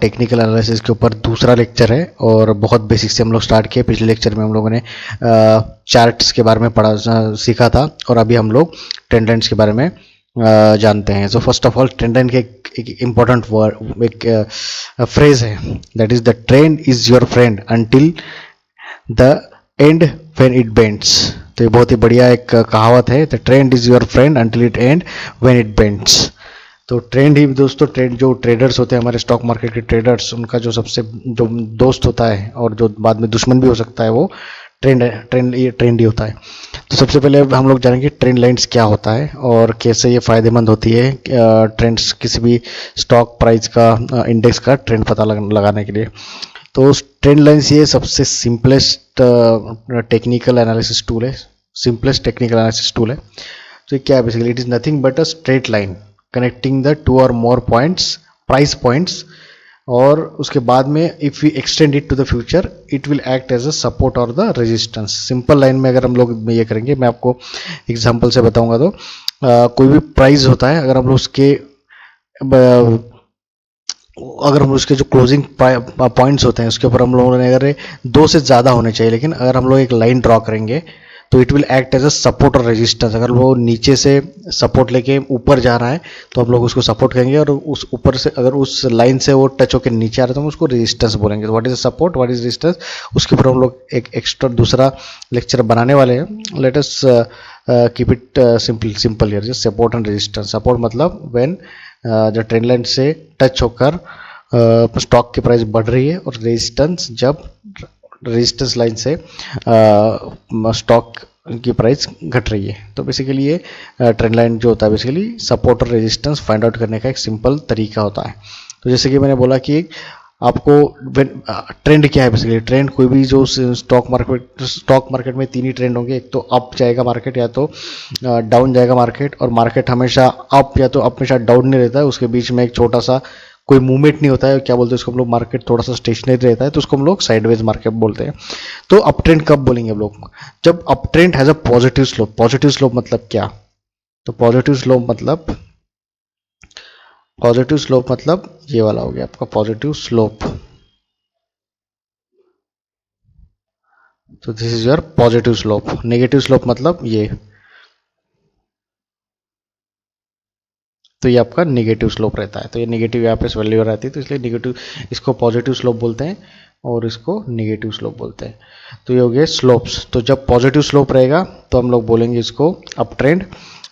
Technical analysis के ऊपर दूसरा लेक्चर है और बहुत बेसिक से हम लोग स्टार्ट किए। पिछले लेक्चर में हम लोगों ने चार्ट्स के बारे में सीखा था और अभी हम लोग ट्रेंड लाइन्स के बारे में जानते हैं। So first of all trend line के एक इम्पॉर्टेंट वर्ड, एक फ्रेज है, that is the trend is your friend until the end when it bends. तो ये बहुत ही बढ़िया एक कहावत है, the trend is your friend until it end when it bends. तो ट्रेंड ही दोस्तों, ट्रेंड जो ट्रेडर्स होते हैं हमारे स्टॉक मार्केट के ट्रेडर्स, उनका जो सबसे जो दोस्त होता है और जो बाद में दुश्मन भी हो सकता है, वो ट्रेंड ही होता है। तो सबसे पहले हम लोग जानेंगे ट्रेंड लाइन्स क्या होता है और कैसे ये फायदेमंद होती है ट्रेंड्स, किसी भी स्टॉक प्राइस का इंडेक्स का ट्रेंड पता लगाने के लिए। तो ट्रेंड लाइन्स ये सबसे सिंपलेस्ट टेक्निकल एनालिसिस टूल है, सिंपलेस्ट टेक्निकल एनालिसिस टूल है। तो ये क्या है basically, it is nothing but a straight line connecting the two और मोर पॉइंट्स, प्राइस पॉइंट्स, और उसके बाद में if we extend it to the future it will act as a support और द रेजिस्टेंस। सिंपल लाइन में अगर हम लोग ये करेंगे, मैं आपको एग्जांपल से बताऊंगा। तो कोई भी प्राइस होता है, अगर हम लोग उसके जो क्लोजिंग पॉइंट्स होते हैं उसके ऊपर हम लोगों ने अगर 2 से ज़्यादा होने चाहिए, लेकिन अगर हम लोग एक लाइन ड्रॉ करेंगे तो it will act as a support और रेजिस्टेंस। अगर वो नीचे से सपोर्ट लेके ऊपर जा रहा है तो हम लोग उसको सपोर्ट कहेंगे, और उस ऊपर से अगर उस लाइन से वो टच होकर नीचे आ रहा है तो हम उसको रेजिस्टेंस बोलेंगे। तो what is support, what is resistance, उसके ऊपर हम लोग एक एक्स्ट्रा दूसरा लेक्चर बनाने वाले हैं। Let us keep it simple here, just support and resistance. Support मतलब व्हेन जो ट्रेंड लाइन से टच होकर स्टॉक की प्राइस बढ़ रही है, और रेजिस्टेंस जब रेजिस्टेंस लाइन से स्टॉक की प्राइस घट रही है। तो बेसिकली ये ट्रेंड लाइन जो होता है बेसिकली सपोर्ट और रेजिस्टेंस फाइंड आउट करने का एक सिंपल तरीका होता है। तो जैसे कि मैंने बोला कि आपको ट्रेंड क्या है बेसिकली, ट्रेंड कोई भी जो स्टॉक मार्केट में 3 ही ट्रेंड होंगे, एक तो अप जाएगा मार्केट, या तो डाउन जाएगा मार्केट, और मार्केट हमेशा अप या तो हमेशा डाउन नहीं रहता है, उसके बीच में एक छोटा सा कोई मूवमेंट नहीं होता है। क्या बोलते हैं उसको हम लोग, मार्केट थोड़ा सा स्टेशनरी रहता है, तो उसको हम लोग साइडवेज मार्केट बोलते हैं। तो अप ट्रेंड कब बोलेंगे हम लोग, जब up trend has a positive slope. Positive slope मतलब क्या, तो पॉजिटिव स्लोप मतलब ये वाला हो गया आपका पॉजिटिव स्लोप। तो this is your positive slope. Negative slope मतलब ये, तो ये आपका नेगेटिव स्लोप रहता है। तो ये नेगेटिव यहाँ पे वैल्यू रहती है, तो इसलिए नेगेटिव, इसको पॉजिटिव स्लोप बोलते हैं और इसको नेगेटिव स्लोप बोलते हैं। तो ये हो गए स्लोप्स। तो जब पॉजिटिव स्लोप रहेगा तो हम लोग बोलेंगे इसको अप ट्रेंड,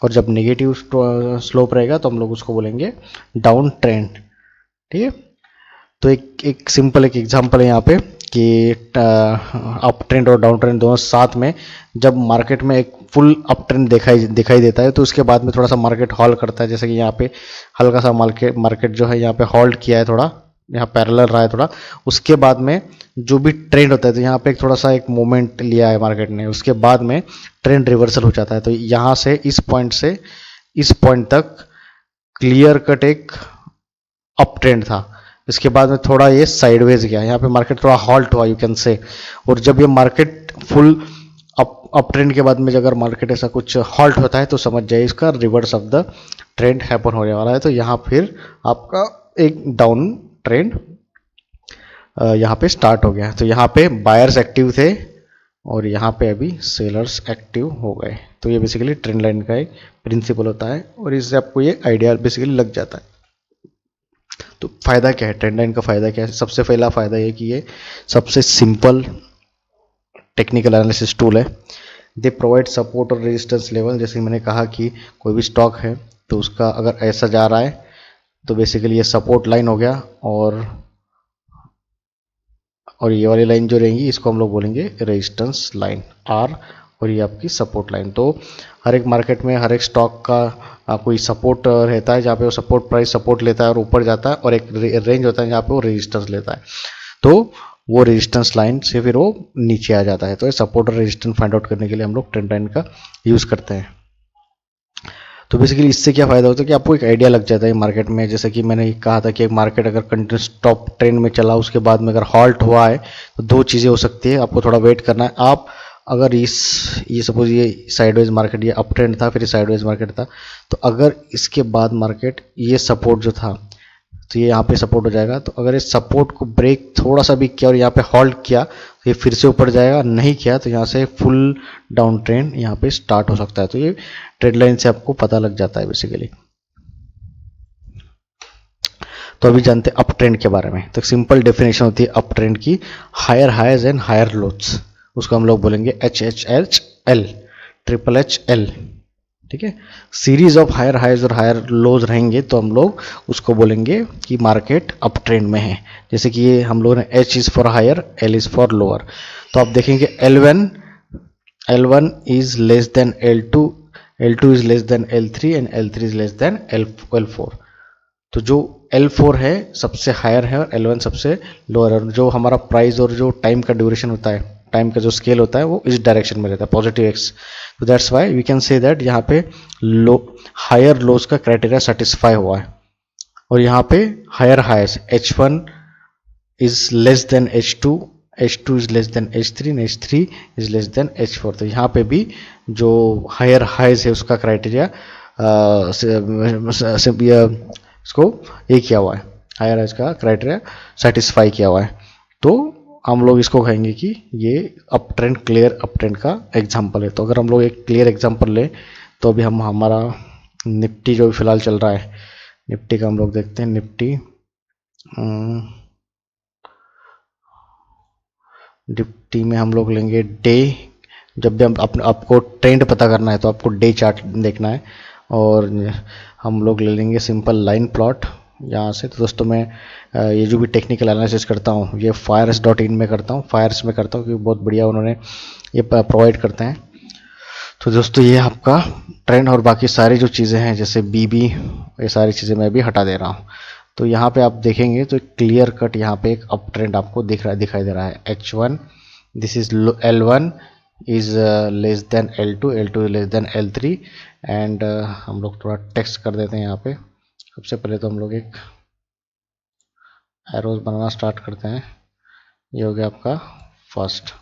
और जब नेगेटिव स्लोप रहेगा तो हम लोग उसको बोलेंगे डाउन ट्रेंड। ठीक है, तो एक सिंपल एक एग्जांपल है यहाँ पे कि अप ट्रेंड और डाउन ट्रेंड दोनों साथ में, जब मार्केट में एक फुल अप ट्रेंड दिखाई देता है तो उसके बाद में थोड़ा सा मार्केट हॉल करता है। जैसे कि यहाँ पे हल्का सा मार्केट जो है यहाँ पे हॉल्ट किया है, थोड़ा यहाँ पैरेलल रहा है थोड़ा, उसके बाद में जो भी ट्रेंड होता है तो यहाँ पे एक थोड़ा सा एक मोमेंट लिया है मार्केट ने, उसके बाद में ट्रेंड रिवर्सल हो जाता है। तो यहाँ से इस पॉइंट तक क्लियर कट एक अप ट्रेंड था, इसके बाद में थोड़ा ये साइडवेज गया, यहाँ पे मार्केट थोड़ा हॉल्ट हुआ यू कैन से। और जब ये मार्केट फुल अप ट्रेंड के बाद में अगर मार्केट ऐसा कुछ हॉल्ट होता है तो समझ जाइए इसका reverse of the trend happen होने वाला है। तो यहाँ फिर आपका एक डाउन ट्रेंड यहाँ पे स्टार्ट हो गया। तो यहाँ पे बायर्स एक्टिव थे और यहाँ पे अभी सेलर्स एक्टिव हो गए। तो ये बेसिकली ट्रेंड लाइन का एक प्रिंसिपल होता है और इससे आपको ये आइडिया बेसिकली लग जाता है। तो फायदा क्या है, ट्रेंड लाइन का फायदा क्या है? सबसे पहला फायदा ये कि ये सबसे सिंपल टेक्निकल एनालिसिस टूल है। दे प्रोवाइड सपोर्ट और रेजिस्टेंस लेवल। जैसे मैंने कहा कि कोई भी स्टॉक है तो उसका अगर ऐसा जा रहा है तो बेसिकली ये सपोर्ट लाइन हो गया, और ये वाली लाइन जो रहेगी इसको हम लोग बोलेंगे रेजिस्टेंस लाइन आर, और ये आपकी सपोर्ट लाइन। तो हर एक मार्केट में हर एक स्टॉक का कोई सपोर्ट रहता है जहाँ पे वो सपोर्ट प्राइस सपोर्ट लेता है और ऊपर जाता है, और एक रेंज होता है जहाँ पे वो रेजिस्टेंस लेता है, तो वो रेजिस्टेंस लाइन से फिर वो नीचे आ जाता है। तो ये सपोर्ट और रेजिस्टेंस फाइंड आउट करने के लिए हम लोग ट्रेंड लाइन का यूज़ करते हैं। तो बेसिकली इससे क्या फ़ायदा होता है कि आपको एक आइडिया लग जाता है मार्केट में। जैसे कि मैंने कहा था कि एक मार्केट अगर कंटिन्यूस टॉप ट्रेंड में चला, उसके बाद में अगर हॉल्ट हुआ है तो 2 चीज़ें हो सकती है, आपको थोड़ा वेट करना है। आप अगर ये सपोज ये साइडवेज मार्केट, ये अप ट्रेंड था फिर साइडवेज मार्केट था, तो अगर इसके बाद मार्केट ये सपोर्ट जो था तो ये यहाँ पे सपोर्ट हो जाएगा। तो अगर इस सपोर्ट को ब्रेक थोड़ा सा भी किया और यहाँ पे होल्ड किया तो ये फिर से ऊपर जाएगा, नहीं किया तो यहाँ से फुल डाउन ट्रेंड यहाँ पे स्टार्ट हो सकता है। तो ये ट्रेड लाइन से आपको पता लग जाता है बेसिकली। तो अभी जानते हैं अप ट्रेंड के बारे में। तो सिंपल डेफिनेशन होती है अप ट्रेंड की, higher highs and higher lows. उसको हम लोग बोलेंगे H H H L, triple H L, ठीक है। सीरीज ऑफ हायर हाइज और हायर लोज रहेंगे तो हम लोग उसको बोलेंगे कि मार्केट अप ट्रेंड में है। जैसे कि ये हम लोग ने H is for higher, L is for lower. तो आप देखेंगे L1 is less than L2, L2 is less than L3 and L3 is less than L4। तो जो L4 है सबसे हायर है और L1 सबसे लोअर है। और जो हमारा प्राइस और जो टाइम का ड्यूरेशन होता है, टाइम का जो स्केल होता है वो इस डायरेक्शन में रहता है, पॉजिटिव एक्स। तो that's why we can say that यहाँ पे लो हायर लोज का क्राइटेरिया सेटिस्फाई हुआ है। और यहाँ पे higher highs H1 is less than H2, H2 is less than H3 and H3 is less than H4। तो यहाँ पे भी जो हायर हाइज है उसका क्राइटेरिया इसको ये किया हुआ है, हायर हाइज का क्राइटेरिया सेटिस्फाई किया हुआ है। तो हम लोग इसको कहेंगे कि ये up trend, clear up trend का एग्जांपल है। तो अगर हम लोग एक क्लियर एग्जांपल लें तो अभी हम हमारा निफ्टी जो फिलहाल चल रहा है, निफ्टी का हम लोग देखते हैं। निफ्टी में हम लोग लेंगे डे। जब भी हम आपको ट्रेंड पता करना है तो आपको डे चार्ट देखना है। और हम लोग ले लेंगे सिंपल लाइन प्लॉट यहाँ से। तो दोस्तों मैं ये जो भी टेक्निकल एनालिसिस करता हूँ ये Fiers.in में करता हूँ, फायर्स में करता हूँ क्योंकि बहुत बढ़िया उन्होंने ये प्रोवाइड करते हैं। तो दोस्तों ये आपका ट्रेंड और बाकी सारी जो चीज़ें हैं जैसे BB, ये सारी चीज़ें मैं भी हटा दे रहा हूँ। तो यहाँ पे आप देखेंगे तो क्लियर कट यहाँ पे एक अप ट्रेंड आपको दिखाई दे रहा है। H1 this is L1 is less than L2, L2 less than L3 and हम लोग थोड़ा टेक्स्ट कर देते हैं यहाँ पे। सबसे पहले तो हम लोग एक एरोज बनाना स्टार्ट करते हैं। ये हो गया आपका फर्स्ट।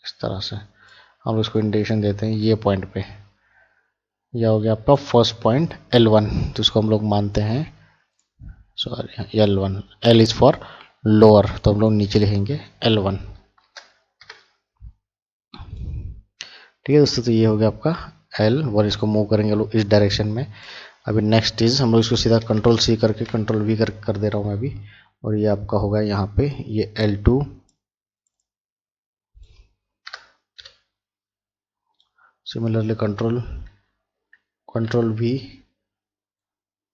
इस तरह से हम इसको इंडिकेशन देते हैं ये पॉइंट पे। यह हो गया आपका फर्स्ट पॉइंट L1, तो इसको हम लोग मानते हैं, sorry L1, L is for lower, तो हम लोग नीचे लिखेंगे L1। ठीक है दोस्तों, तो ये हो गया आपका L1। इसको मूव करेंगे लोग इस डायरेक्शन में। अभी नेक्स्ट इज हम लोग इसको सीधा कंट्रोल C करके कंट्रोल V कर दे रहा हूँ मैं अभी। और ये आपका होगा यहाँ पे ये L2, सिमिलरली कंट्रोल V।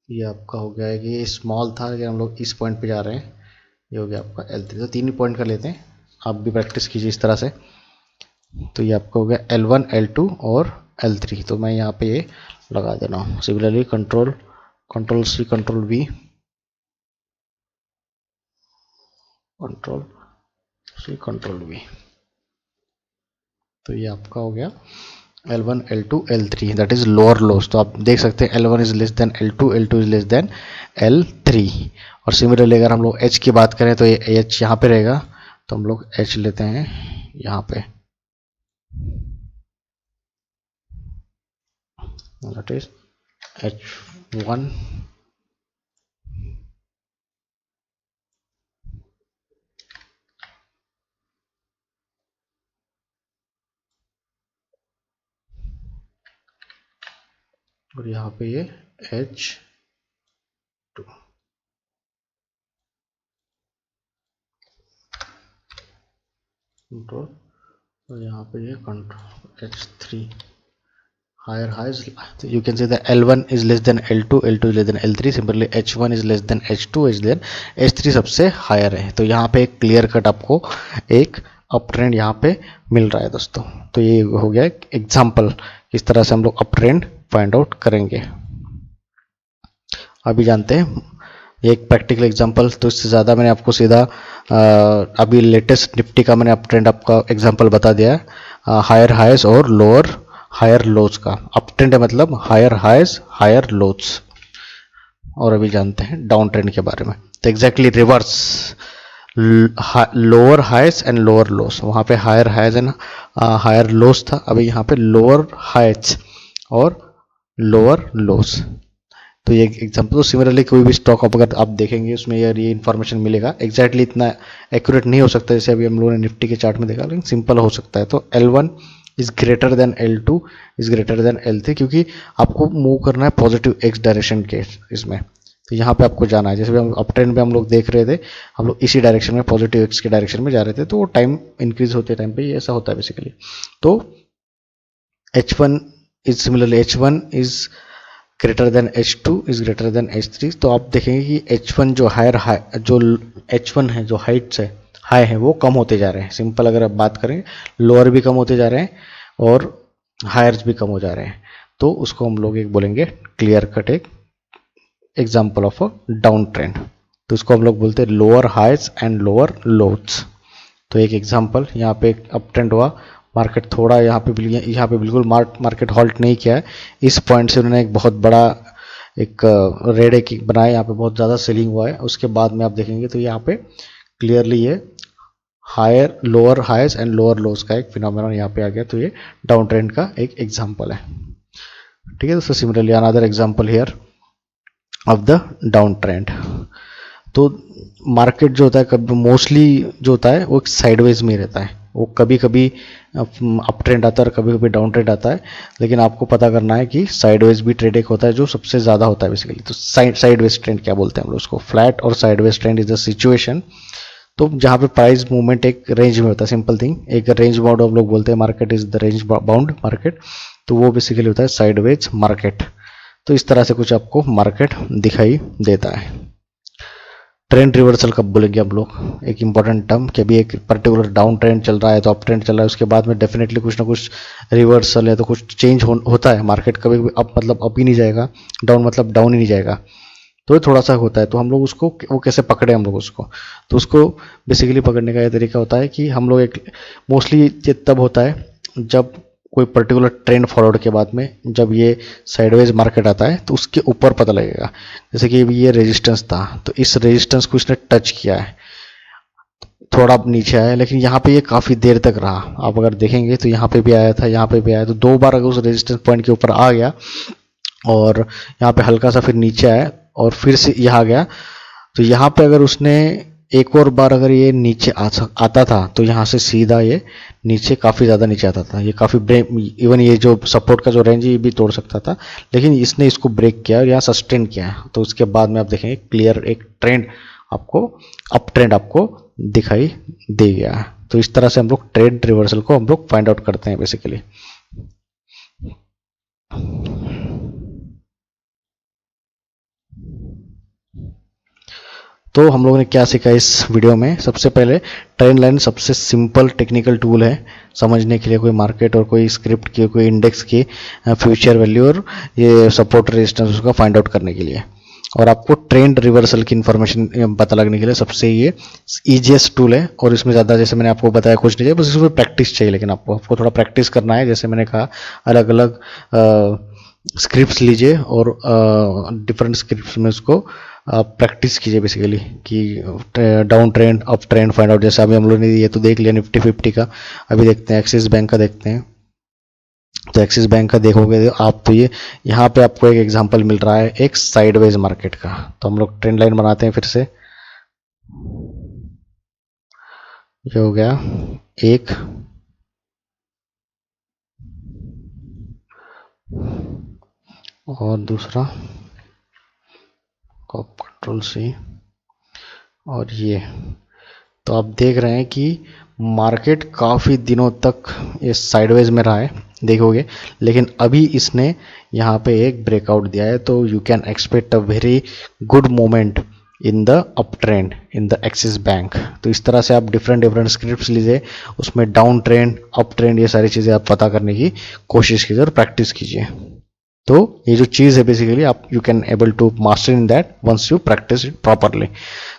ये आपका हो गया है कि ये स्मॉल था लेकिन हम लोग इस पॉइंट पे जा रहे हैं। ये हो गया आपका L3। तो 3 ही पॉइंट का लेते हैं, आप भी प्रैक्टिस कीजिए इस तरह से। तो ये आपका हो गया L1, L2 और L3। तो मैं यहाँ पे ये लगा दे रहा हूँ। Similarly control C control V, control C control V। तो ये आपका हो गया L1, L2, L3 that is lower लोज। तो आप देख सकते हैं L1 is less than L2, L2 is less than L3। और सिमिलरली अगर हम लोग H की बात करें तो ये H यहाँ पे रहेगा, तो हम लोग H लेते हैं यहाँ पे, दैट इज H1 और यहाँ पे ये H2। कंट्रोल और यहाँ पे ये कंट्रोल H3 हायर हाइज। तो you can say the L1 is less than L2, L2 is less than L3। Simply H1 is less than H2, is than H3 सबसे हायर है। तो यहाँ पे एक क्लियर कट आपको एक अप ट्रेंड यहाँ पे मिल रहा है दोस्तों। तो ये हो गया एक एग्जाम्पल किस तरह से हम लोग अप ट्रेंड फाइंड आउट करेंगे। अभी जानते हैं एक प्रैक्टिकल एग्जांपल। तो इससे ज़्यादा मैंने आपको सीधा अभी लेटेस्ट निफ्टी का मैंने अप ट्रेंड आपका एग्जांपल बता दिया है, हायर हाइज और लोअर हायर लोज का। अप ट्रेंड है मतलब हायर हाइज हायर लोज। और अभी जानते हैं डाउन ट्रेंड के बारे में। तो exactly reverse, lower highs and lower lows. वहाँ पे higher highs and higher lows था, अभी यहाँ पे लोअर हाइज और लोअर लोस। तो ये एग्जाम्पल। तो सिमिलरली कोई भी स्टॉक आप अगर आप देखेंगे उसमें यार ये इन्फॉर्मेशन मिलेगा, एग्जैक्टली इतना एक्यूरेट नहीं हो सकता जैसे अभी हम लोगों ने निफ्टी के चार्ट में देखा, लेकिन सिंपल हो सकता है। तो L1 is greater than L2 is greater than L3, क्योंकि आपको मूव करना है पॉजिटिव एक्स डायरेक्शन के इसमें। तो यहाँ पे आपको जाना है, जैसे हम अप ट्रेंड में हम लोग देख रहे थे, हम लोग इसी डायरेक्शन में पॉजिटिव एक्स के डायरेक्शन में जा रहे थे, तो वो टाइम इंक्रीज होते टाइम पे ये ऐसा होता है बेसिकली। तो H1 is similarly H1 is greater than H2 is greater than H3। तो आप देखेंगे कि H1 जो जो H1 है, जो हाइट्स है, हाई है, वो कम होते जा रहे हैं। सिंपल अगर आप बात करें, लोअर भी कम होते जा रहे हैं और हायर्स भी कम हो जा रहे हैं। तो उसको हम लोग एक बोलेंगे क्लियर कट एक example of a down trend. तो उसको हम लोग बोलते हैं lower highs and lower lows. तो एक एग्जाम्पल, यहाँ पे एक अप ट्रेंड हुआ, मार्केट थोड़ा यहाँ पे बिल्कुल मार्केट हॉल्ट नहीं किया है। इस पॉइंट से उन्होंने एक बहुत बड़ा एक रेड एक बनाया, यहाँ पे बहुत ज़्यादा सेलिंग हुआ है। उसके बाद में आप देखेंगे तो यहाँ पे क्लियरली ये higher lower highs and lower lows का एक फिनोमेनन यहाँ पे आ गया। तो ये डाउन ट्रेंड का एक एग्जाम्पल है। ठीक है, दोस्तों similarly another example here of the down trend. तो मार्केट जो होता है कभी मोस्टली जो होता है वो साइडवेज में रहता है। वो कभी कभी अप ट्रेंड आता है और कभी कभी डाउन ट्रेंड आता है, लेकिन आपको पता करना है कि साइडवेज भी ट्रेड एक होता है जो सबसे ज़्यादा होता है बेसिकली। तो साइडवेज ट्रेंड क्या बोलते हैं हम लोग उसको, फ्लैट और sideways trend is the situation. तो जहाँ पे प्राइस मूवमेंट एक रेंज में होता है, सिंपल थिंग, एक रेंज बाउंड हम लोग बोलते हैं, market is the range bound market. तो वो बेसिकली होता है साइडवेज मार्केट। तो इस तरह से कुछ आपको मार्केट दिखाई देता है। ट्रेंड रिवर्सल कब बोलेंगे हम लोग, एक इंपॉर्टेंट टर्म, कि अभी एक पर्टिकुलर डाउन ट्रेंड चल रहा है तो अप ट्रेंड चल रहा है, उसके बाद में डेफिनेटली कुछ ना कुछ रिवर्सल है तो कुछ चेंज होता है। मार्केट कभी भी अप मतलब अप ही नहीं जाएगा, डाउन मतलब डाउन ही नहीं जाएगा, तो थोड़ा सा होता है। तो हम लोग उसको वो कैसे पकड़े हम लोग उसको, तो उसको बेसिकली पकड़ने का ये तरीका होता है कि हम लोग एक मोस्टली ये तब होता है जब कोई पर्टिकुलर ट्रेंड फॉरवर्ड के बाद में जब ये साइडवेज मार्केट आता है तो उसके ऊपर पता लगेगा। जैसे कि ये रेजिस्टेंस था, तो इस रेजिस्टेंस को इसने टच किया है, थोड़ा नीचे आया, लेकिन यहाँ पे ये काफ़ी देर तक रहा। आप अगर देखेंगे तो यहाँ पे भी आया था, यहाँ पे भी आया, तो 2 बार अगर उस रेजिस्टेंस पॉइंट के ऊपर आ गया और यहाँ पे हल्का सा फिर नीचे आया और फिर से यहाँ गया, तो यहाँ पे अगर उसने एक और बार अगर ये नीचे आता था तो यहाँ से सीधा ये नीचे काफ़ी ज़्यादा नीचे आता था, ये काफ़ी ब्रेक, इवन ये जो सपोर्ट का जो रेंज ये भी तोड़ सकता था, लेकिन इसने इसको ब्रेक किया और यहाँ सस्टेन किया है। तो उसके बाद में आप देखेंगे क्लियर एक ट्रेंड आपको, अप ट्रेंड आपको दिखाई दे गया है। तो इस तरह से हम लोग ट्रेंड रिवर्सल को हम लोग फाइंड आउट करते हैं बेसिकली। तो हम लोगों ने क्या सीखा इस वीडियो में, सबसे पहले ट्रेंड लाइन सबसे सिंपल टेक्निकल टूल है समझने के लिए, कोई मार्केट और कोई स्क्रिप्ट की, कोई इंडेक्स की फ्यूचर वैल्यू और ये सपोर्ट रेजिस्टेंस उसका फाइंड आउट करने के लिए। और आपको ट्रेंड रिवर्सल की इन्फॉर्मेशन पता लगने के लिए सबसे ये ईजीएस्ट टूल है। और इसमें ज़्यादा जैसे मैंने आपको बताया कुछ नहीं चाहिए, बस इसमें प्रैक्टिस चाहिए, लेकिन आपको थोड़ा प्रैक्टिस करना है। जैसे मैंने कहा अलग अलग स्क्रिप्ट्स लीजिए और डिफरेंट स्क्रिप्ट्स में उसको आप प्रैक्टिस कीजिए बेसिकली कि down trend up trend find out. जैसे अभी हम लोगों ने ये तो देख लिया निफ्टी 50 का, अभी देखते हैं एक्सिस बैंक का देखते हैं। तो एक्सिस बैंक का देखोगे आप तो ये यहाँ पे आपको एक एग्जांपल मिल रहा है एक साइडवेज मार्केट का। तो हम लोग ट्रेंड लाइन बनाते हैं फिर से, ये हो गया एक, और दूसरा कंट्रोल सी, और ये। तो आप देख रहे हैं कि मार्केट काफ़ी दिनों तक ये साइडवेज में रहा है देखोगे, लेकिन अभी इसने यहाँ पे एक ब्रेकआउट दिया है। तो you can expect a very good moment in the up trend in the axis bank. तो इस तरह से आप डिफरेंट स्क्रिप्ट्स लीजिए, उसमें डाउन ट्रेंड अप ट्रेंड ये सारी चीज़ें आप पता करने की कोशिश कीजिए और प्रैक्टिस कीजिए। तो ये जो चीज़ है बेसिकली आप you can able to master in that once you practice it properly.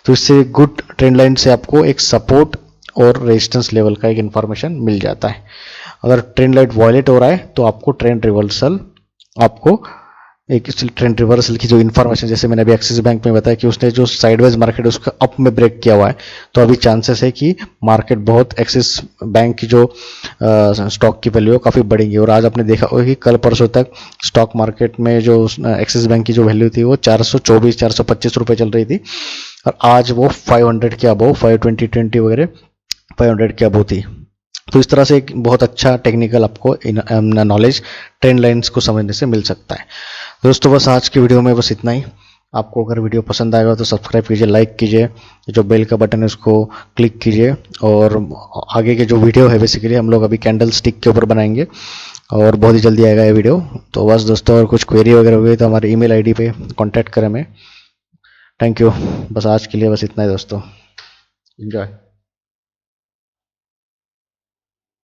तो इससे गुड ट्रेंड लाइन से आपको एक सपोर्ट और रेजिस्टेंस लेवल का एक इन्फॉर्मेशन मिल जाता है। अगर ट्रेंड लाइन वॉयलेट हो रहा है तो आपको ट्रेंड रिवर्सल आपको एक ट्रेंड रिवर्सल की जो इन्फॉर्मेशन, जैसे मैंने अभी एक्सिस बैंक में बताया कि उसने जो साइडवेज मार्केट उसका अप में ब्रेक किया हुआ है, तो अभी चांसेस है कि मार्केट बहुत एक्सिस बैंक की जो स्टॉक की वैल्यू है काफ़ी बढ़ेगी। और आज आपने देखा होगा कि कल परसों तक स्टॉक मार्केट में जो एक्सिस बैंक की जो वैल्यू थी वो 424 425 रुपये चल रही थी, और आज वो 500 के अबव, 520 वगैरह 500 के अबव थी। तो इस तरह से एक बहुत अच्छा टेक्निकल आपको नॉलेज ट्रेंड लाइन्स को समझने से मिल सकता है। दोस्तों बस आज की वीडियो में बस इतना ही। आपको अगर वीडियो पसंद आएगा तो सब्सक्राइब कीजिए, लाइक कीजिए, जो बेल का बटन है उसको क्लिक कीजिए। और आगे के जो वीडियो है बेसिकली हम लोग अभी कैंडल स्टिक के ऊपर बनाएंगे और बहुत ही जल्दी आएगा ये वीडियो। तो बस दोस्तों, और कुछ क्वेरी वगैरह हुई तो हमारे ईमेल आईडी पे कांटेक्ट करें हमें। Thank you. बस आज के लिए बस इतना ही दोस्तों। एंजॉय।